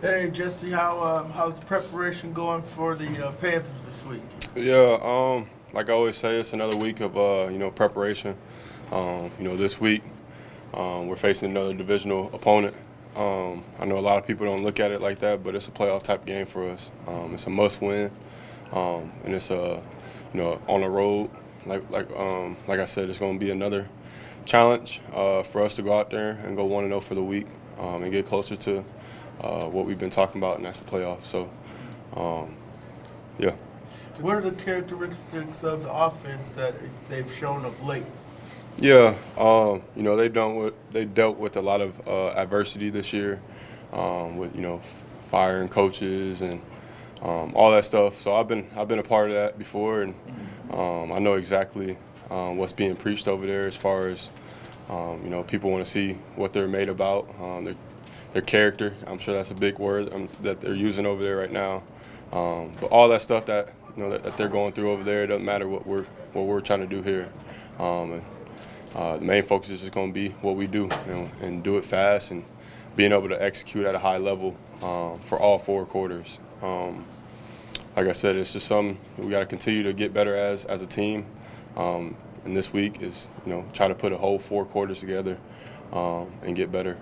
Hey Jesse, how's preparation going for the Panthers this week? Yeah, like I always say, it's another week of preparation. This week we're facing another divisional opponent. I know a lot of people don't look at it like that, but it's a playoff type game for us. It's a must-win, and it's on the road. Like I said, it's going to be another challenge for us to go out there and go 1-0 for the week and get closer to what we've been talking about, and that's the playoffs. So, yeah. What are the characteristics of the offense that they've shown of late? Yeah, they dealt with a lot of adversity this year, with firing coaches and all that stuff. So I've been a part of that before, and I know exactly what's being preached over there as far as people want to see what they're made about, their character. I'm sure that's a big word that they're using over there right now. But all that stuff that that they're going through over there, it doesn't matter what we're trying to do here. The main focus is just going to be what we do, and do it fast and being able to execute at a high level for all 4 quarters. Like I said, it's just something we got to continue to get better as a team. And this week is try to put a whole 4 quarters together and get better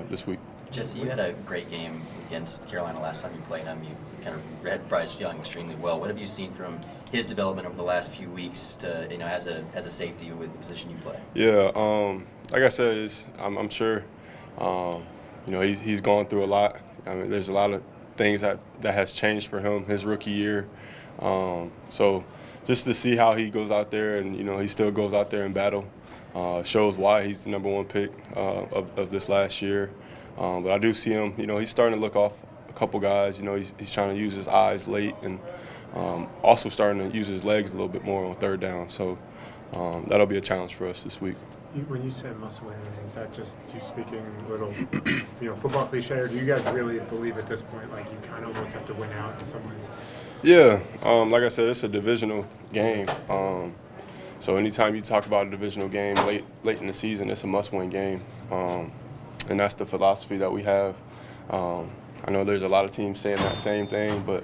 this week. Jesse, you had a great game against Carolina last time you played them. You kind of read Bryce Young extremely well. What have you seen from his development over the last few weeks to as a safety with the position you play? Yeah, like I said, I'm sure he's gone through a lot. I mean, there's a lot of things that has changed for him his rookie year. So just to see how he goes out there and he still goes out there and battle shows why he's the number 1 pick of this last year. But I do see him, he's starting to look off a couple guys. He's trying to use his eyes late and also starting to use his legs a little bit more on 3rd down. So that'll be a challenge for us this week. When you say must win, is that just you speaking a little, football cliche, or do you guys really believe at this point like you kind of almost have to win out in some ways? Yeah, like I said, it's a divisional game. So anytime you talk about a divisional game late in the season, it's a must-win game. And that's the philosophy that we have. I know there's a lot of teams saying that same thing, but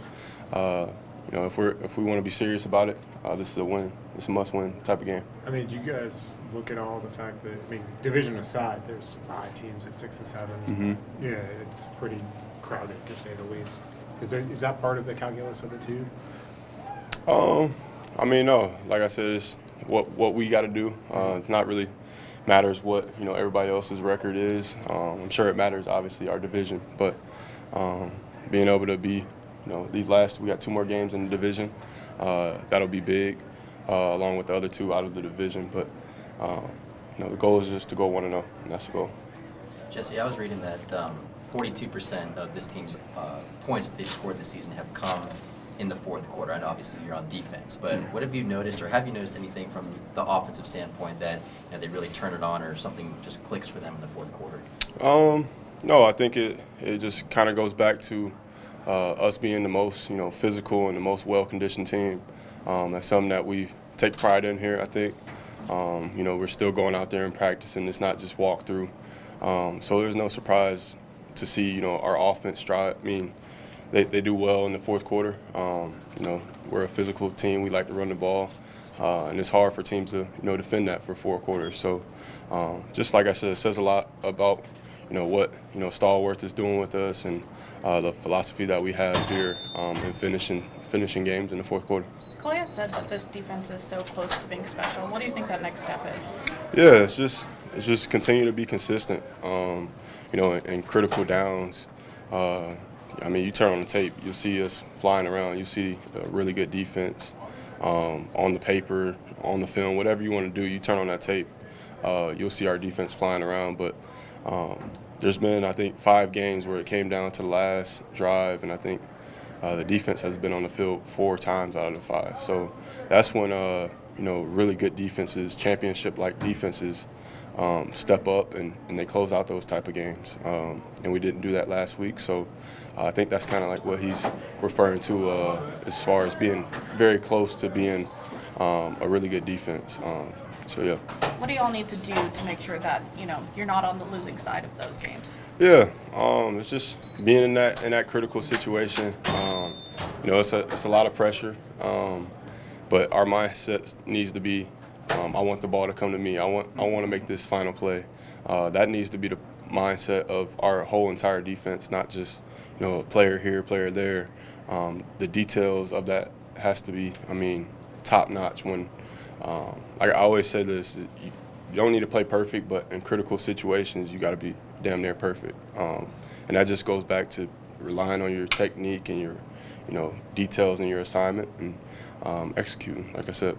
if we want to be serious about it, this is a win. It's a must-win type of game. I mean, you guys look at all the fact that division aside, there's 5 teams at 6 and 7. Mm-hmm. Yeah, it's pretty crowded to say the least. Is that part of the calculus of it too? No. Like I said, it's what we got to do. It's not really matters what everybody else's record is. I'm sure it matters, obviously, our division, but being able to be, we got 2 more games in the division. That'll be big, along with the other 2 out of the division. But the goal is just to go 1-0, and that's the goal. Jesse, I was reading that 42% of this team's points that they've scored this season have come in the 4th quarter. I know obviously you're on defense, but what have you noticed, or have you noticed anything from the offensive standpoint that they really turn it on, or something just clicks for them in the 4th quarter? No, I think it just kind of goes back to us being the most physical and the most well-conditioned team. That's something that we take pride in here, I think. We're still going out there and practicing. It's not just walk through. So there's no surprise to see our offense stride. They do well in the 4th quarter. We're a physical team. We like to run the ball, and it's hard for teams to defend that for 4 quarters. So just like I said, it says a lot about what Stallworth is doing with us and the philosophy that we have here in finishing games in the 4th quarter. Calais said that this defense is so close to being special. What do you think that next step is? Yeah, it's just continue to be consistent. In critical downs. You turn on the tape, you'll see us flying around. You see a really good defense on the paper, on the film, whatever you want to do. You turn on that tape, you'll see our defense flying around. But there's been, I think, 5 games where it came down to the last drive, and I think the defense has been on the field 4 times out of the 5. So that's when really good defenses, championship-like defenses, step up and they close out those type of games. And we didn't do that last week, so I think that's kind of like what he's referring to as far as being very close to being a really good defense. So yeah. What do y'all need to do to make sure that, you're not on the losing side of those games? Yeah, it's just being in that critical situation. It's a lot of pressure, but our mindset needs to be, I want the ball to come to me. I want to make this final play. That needs to be the mindset of our whole entire defense, not just a player here, player there. The details of that has to be, top notch. When I always say this, you don't need to play perfect, but in critical situations, you got to be damn near perfect. And that just goes back to relying on your technique and your, details in your assignment and executing, like I said.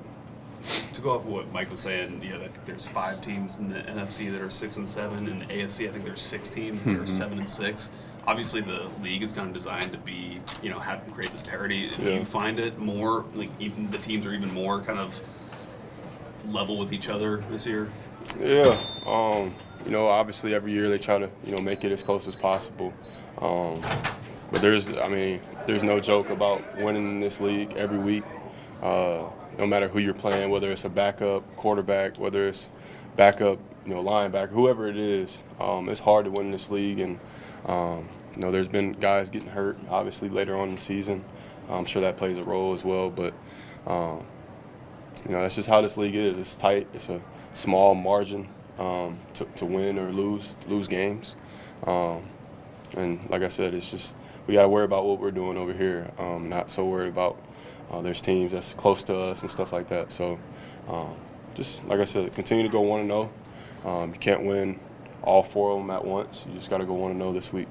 To go off of what Mike was saying, that there's 5 teams in the NFC that are 6-7. In the AFC, I think there's 6 teams that are 7-6. Obviously, the league is kind of designed to be, create this parity. Do you find it more like even the teams are even more kind of level with each other this year? Yeah. Obviously every year they try to, make it as close as possible. But there's no joke about winning in this league every week. No matter who you're playing, whether it's a backup quarterback, whether it's backup, linebacker, whoever it is, it's hard to win in this league. And, there's been guys getting hurt, obviously, later on in the season. I'm sure that plays a role as well. But, that's just how this league is. It's tight. It's a small margin to win or lose games. And like I said, it's just we got to worry about what we're doing over here, not so worried about there's teams that's close to us and stuff like that. So just like I said, continue to go 1-0. You can't win all 4 of them at once. You just got to go 1-0 this week.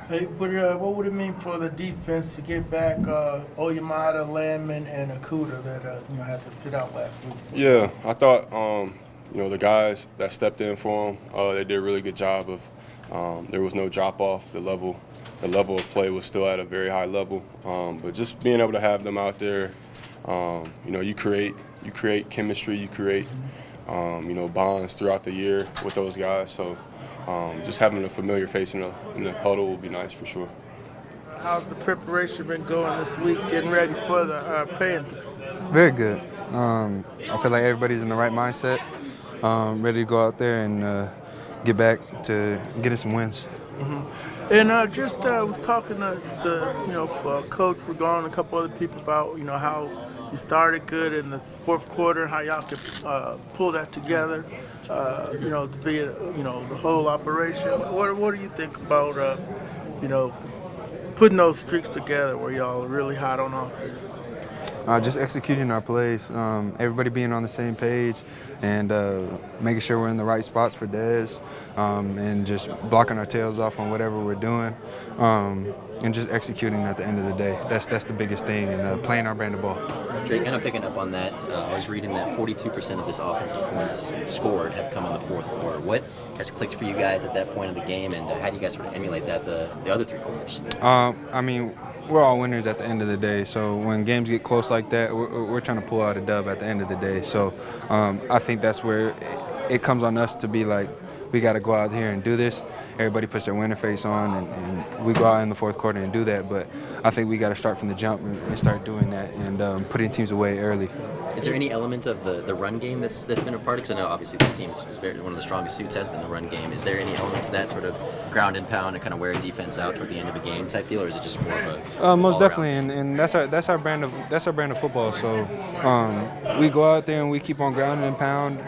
Hey, but what would it mean for the defense to get back Oyamada, Landman, and Akuda that had to sit out last week? Yeah, I thought the guys that stepped in for them, they did a really good job of. There was no drop off. The level of play was still at a very high level. But just being able to have them out there, you create chemistry, you create bonds throughout the year with those guys. So just having a familiar face in the huddle will be nice for sure. How's the preparation been going this week, getting ready for the Panthers? Very good. I feel like everybody's in the right mindset, ready to go out there and get back to getting some wins. Mm-hmm. And was talking to Coach Regon and a couple other people about how you started good in the fourth quarter, how y'all could pull that together, to be the whole operation. What do you think about putting those streaks together where y'all are really hot on offense? Just executing our plays, everybody being on the same page, and making sure we're in the right spots for Dez, and just blocking our tails off on whatever we're doing, and just executing at the end of the day. That's the biggest thing, and playing our brand of ball. Drake, kind of picking up on that, I was reading that 42% of this offense's points scored have come in the fourth quarter. What has clicked for you guys at that point of the game, and how do you guys sort of emulate that the other 3 quarters? We're all winners at the end of the day. So when games get close like that, we're trying to pull out a dub at the end of the day. So I think that's where it comes on us to be like, we got to go out here and do this. Everybody puts their winner face on, and we go out in the fourth quarter and do that. But I think we got to start from the jump and start doing that and putting teams away early. Is there any element of the run game that's been a part of it? Because I know obviously this team is one of the strongest suits has been the run game. Is there any element to that sort of ground and pound and kind of wear a defense out toward the end of the game type deal, or is it just more of a most definitely, and that's our brand of football. So we go out there and we keep on grounding and pound,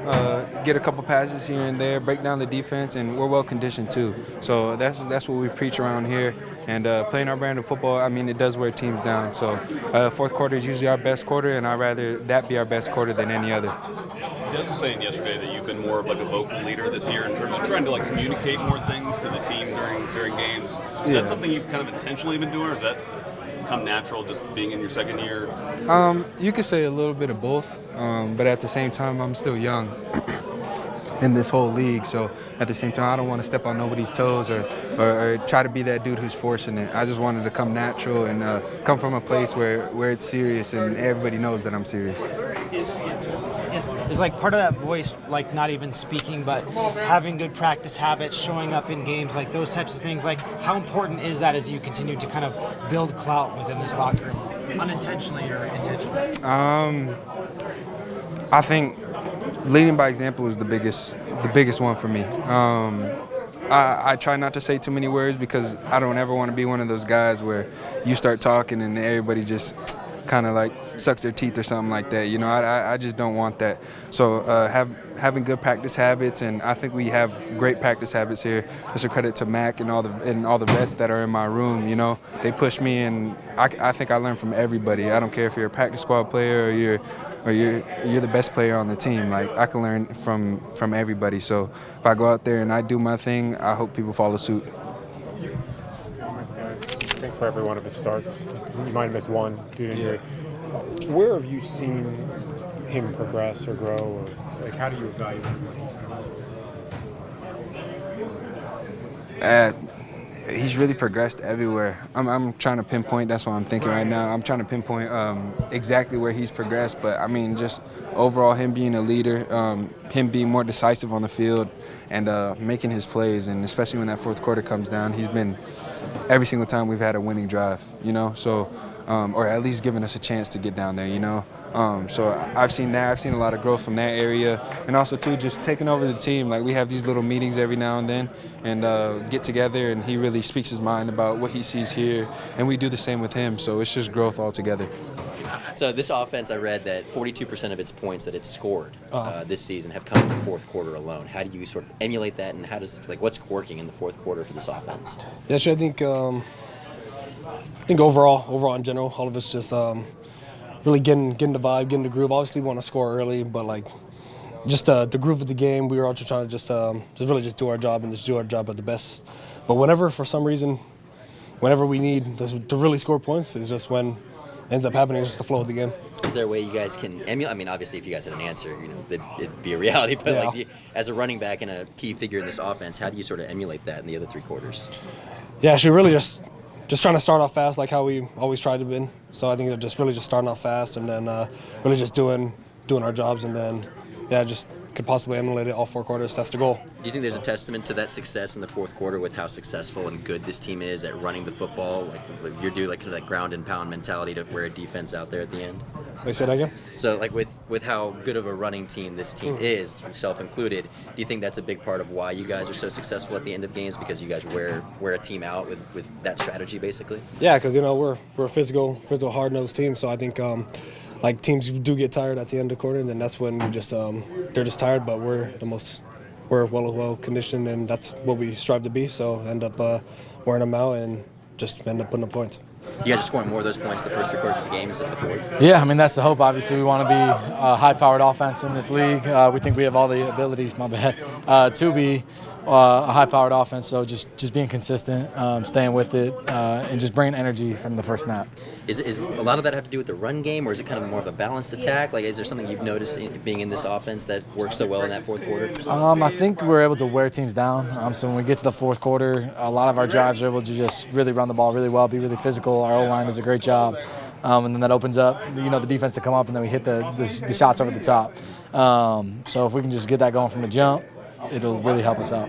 get a couple passes here and there, break down the defense, and we're well conditioned too. So that's what we preach around here. And playing our brand of football, it does wear teams down. So fourth quarter is usually our best quarter, and I'd rather that be our best quarter than any other. You guys were saying yesterday that you've been more of like a vocal leader this year in terms of trying to communicate more things to the team during games. Is that something you've kind of intentionally been doing, or is that come natural just being in your second year? You could say a little bit of both, but at the same time, I'm still young in this whole league. So at the same time, I don't want to step on nobody's toes or try to be that dude who's forcing it. I just wanted to come natural and come from a place where it's serious and everybody knows that I'm serious. Is like part of that voice, like not even speaking, but having good practice habits, showing up in games, like those types of things. Like, how important is that as you continue to kind of build clout within this locker room, unintentionally or intentionally? I think leading by example is the biggest one for me. I try not to say too many words because I don't ever want to be one of those guys where you start talking and everybody just kind of like sucks their teeth or something like that. You know, I just don't want that. So having good practice habits, and I think we have great practice habits here. It's a credit to Mac and all the vets that are in my room. You know, they push me, and I think I learn from everybody. I don't care if you're a practice squad player or you're the best player on the team. Like, I can learn from everybody. So if I go out there and I do my thing, I hope people follow suit. I think for every one of his starts, he might have missed one due to injury. Where have you seen him progress or grow, or like how do you evaluate what he's done? He's really progressed everywhere. I'm trying to pinpoint. That's what I'm thinking right now. I'm trying to pinpoint exactly where he's progressed. But I mean, just overall, him being a leader, him being more decisive on the field, and making his plays. And especially when that fourth quarter comes down, he's been every single time we've had a winning drive. You know, so or at least giving us a chance to get down there. You know, so I've seen that. I've seen a lot of growth from that area, and also too just taking over the team. Like, we have these little meetings every now and then, and get together, and he really speaks his mind about what he sees here, and we do the same with him. So it's just growth altogether. So this offense, I read that 42% of its points that it's scored this season have come in the fourth quarter alone. How do you sort of emulate that, and how does what's working in the fourth quarter for this offense? Yeah, sure. I think overall in general, all of us just really getting the vibe, getting the groove. Obviously, we want to score early, but just the groove of the game. We were also trying to just really just do our job and just do our job at the best. But whenever, for some reason, whenever we need to really score points, is just when it ends up happening. It's just the flow of the game. Is there a way you guys can emulate? I mean, obviously, if you guys had an answer, you know, it'd be a reality. But as a running back and a key figure in this offense, how do you sort of emulate that in the other three quarters? Yeah, actually, really just trying to start off fast, like how we always tried to be. So I think they're just really just starting off fast, and then really just doing our jobs, and then just could possibly emulate it all four quarters. That's the goal. Do you think there's a testament to that success in the fourth quarter with how successful and good this team is at running the football? Like you're doing kind of that ground and pound mentality to wear a defense out there at the end? Wait, say that again? So with how good of a running team this team is, yourself included, do you think that's a big part of why you guys are so successful at the end of games, because you guys wear a team out with that strategy basically? Yeah, because we're a physical, hard-nosed team. So I think teams do get tired at the end of the quarter, and then that's when we just they're just tired, but we're well conditioned, and that's what we strive to be. So end up wearing them out and just end up putting up points. You guys are scoring more of those points the first three quarters of the game instead of the fourth? Yeah, I mean, that's the hope. Obviously, we want to be a high-powered offense in this league. We think we have all the abilities, to be a high-powered offense. So just being consistent, staying with it, and just bringing energy from the first snap. Is a lot of that have to do with the run game, or is it kind of more of a balanced attack? Like, is there something you've noticed being in this offense that works so well in that fourth quarter? I think we're able to wear teams down. So when we get to the fourth quarter, a lot of our drives are able to just really run the ball really well, be really physical. Our O-line does a great job. And then that opens up, the defense to come up, and then we hit the shots over the top. So if we can just get that going from the jump, it'll really help us out.